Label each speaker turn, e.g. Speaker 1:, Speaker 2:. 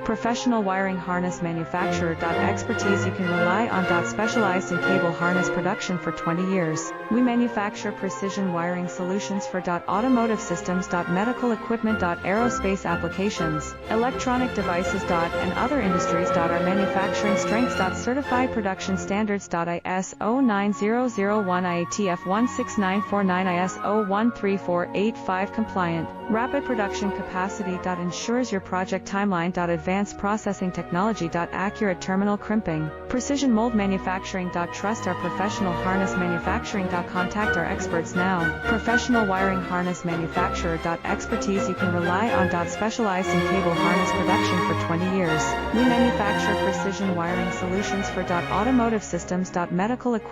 Speaker 1: Professional wiring harness manufacturer. Expertise you can rely on. Specialized in cable harness production for 20 years. We manufacture precision wiring solutions for automotive systems, medical equipment, aerospace applications, electronic devices, and other industries. Our manufacturing strengths. Certified production standards. ISO 9001 IATF 16949 ISO 13485 compliant. Rapid production capacity. Ensures your project timeline. Advanced processing technology. Accurate terminal crimping. Precision mold manufacturing. Trust our professional harness manufacturing. Contact our experts now. Professional wiring harness manufacturer. Expertise you can rely on. Specialized in cable harness production for 20 years. We manufacture precision wiring solutions for automotive systems. Medical equipment.